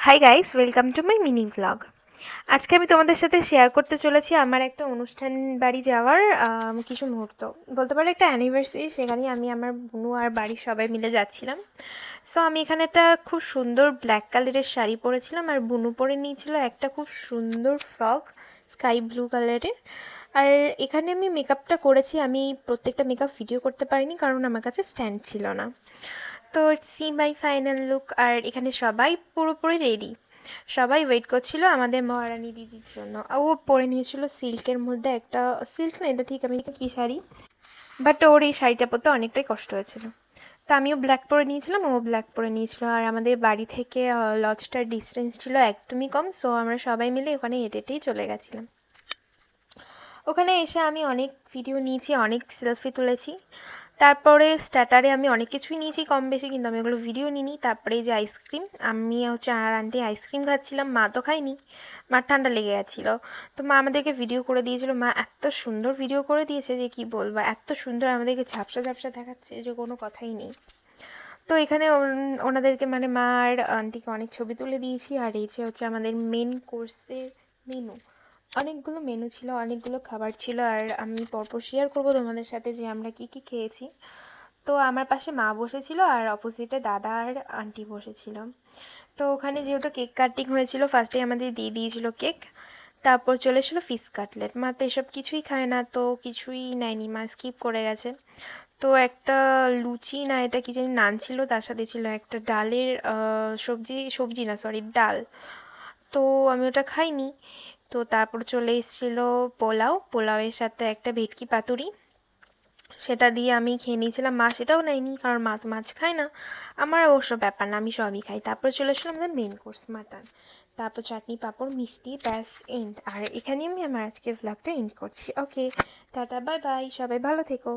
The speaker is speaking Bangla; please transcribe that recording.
Hi guys, welcome to my mini vlog. আজকে আমি তোমাদের সাথে শেয়ার করতে চলেছি আমার একটা অনুষ্ঠান বাড়ি যাওয়ার কিছু মুহূর্ত। বলতে পারো একটা অ্যানিভার্সারি, সেখানে আমি আমার বোনু আর বাড়ির সবাই মিলে যাচ্ছিলাম। সো আমি এখানে একটা খুব সুন্দর ব্ল্যাক কালারের শাড়ি পরেছিলাম আর বুনু পরে নিয়েছিল একটা খুব সুন্দর ফ্রক স্কাই ব্লু কালারের। আর এখানে আমি মেকআপটা করেছি, আমি প্রত্যেকটা মেকআপ ভিডিও করতে পারিনি কারণ আমার কাছে স্ট্যান্ড ছিল না। তো সি মাই ফাইনাল লুক। আর এখানে সবাই পুরোপুরি রেডি, সবাই ওয়েট করছিল আমাদের মহারানী দিদির জন্য। ও পরে নিয়েছিল সিল্কের মধ্যে একটা, সিল্ক না এটা ঠিক আমি কী শাড়ি, বাট ওর এই শাড়িটা পরতে অনেকটাই কষ্ট হয়েছিল। তো আমিও ব্ল্যাক পরে নিয়েছিলাম, ও ব্ল্যাক পরে নিয়েছিল। আর আমাদের বাড়ি থেকে লজটার ডিস্টেন্স ছিল একদমই কম, সো আমরা সবাই মিলে ওখানে হেঁটে হেঁটেই চলে গেছিলাম। ওখানে এসে আমি অনেক ভিডিও নিয়েছি, অনেক সেলফি তুলেছি। তারপরে স্ট্যাটারে আমি অনেক কিছুই নিয়েছি কম বেশি, কিন্তু আমি ওগুলো ভিডিও নিইনি। তারপরে এই যে আইসক্রিম, আমি হচ্ছে আর আন্টি আইসক্রিম খাচ্ছিলাম, মা তো খাইনি, মার ঠান্ডা লেগে গেছিলো। তো মা আমাদেরকে ভিডিও করে দিয়েছিল, মা এত সুন্দর ভিডিও করে দিয়েছে যে কি বলবো, এত সুন্দর আমাদেরকে ঝাপসা ঝাপসা দেখাচ্ছে যে কোনো কথাই নেই। তো এখানে ওনাদেরকে মানে মা আর আন্টিকে অনেক ছবি তুলে দিয়েছি। আর এই যে হচ্ছে আমাদের মেন কোর্সের মেনু, অনেকগুলো মেনু ছিল, অনেকগুলো খাবার ছিল। আর আমি পরপর শেয়ার করবো তোমাদের সাথে যে আমরা কি কি খেয়েছি। তো আমার পাশে মা বসেছিল আর অপোজিটে দাদা আর আন্টি বসেছিল। তো ওখানে যেহেতু কেক কাটিং হয়েছিল, ফার্স্টে আমাদের দিয়ে দিয়েছিল কেক, তারপর চলে এসেছিলো ফিশ কাটলেট। মা তো এসব কিছুই খায় না, তো কিছুই নেয়নি, মা স্কিপ করে গেছে। তো একটা লুচি না এটা কি জানি নান ছিল, তার সাথে ছিল একটা ডালের সবজি, সবজি না সরি ডাল। তো আমি ওটা খাইনি। তো তারপর চলে এসেছিলো পোলাও, পোলাওয়ের সাথে একটা ভেটকি পাতুরি, সেটা দিয়ে আমি খেয়ে নিয়েছিলাম। মা সেটাও নেয়নি কারণ মা তো মাছ খায় না। আমার অবশ্য ব্যাপার না, আমি সবই খাই। তারপর চলে আসলো আমাদের মেন কোর্স মাটন, তারপর চাটনি পাঁপড় মিষ্টি, ব্যাস এন্ড। আর এখানে আমি আমার আজকে ভ্লগটা এন্ড করছি। ওকে, টাটা বাই বাই, সবাই ভালো থেকো।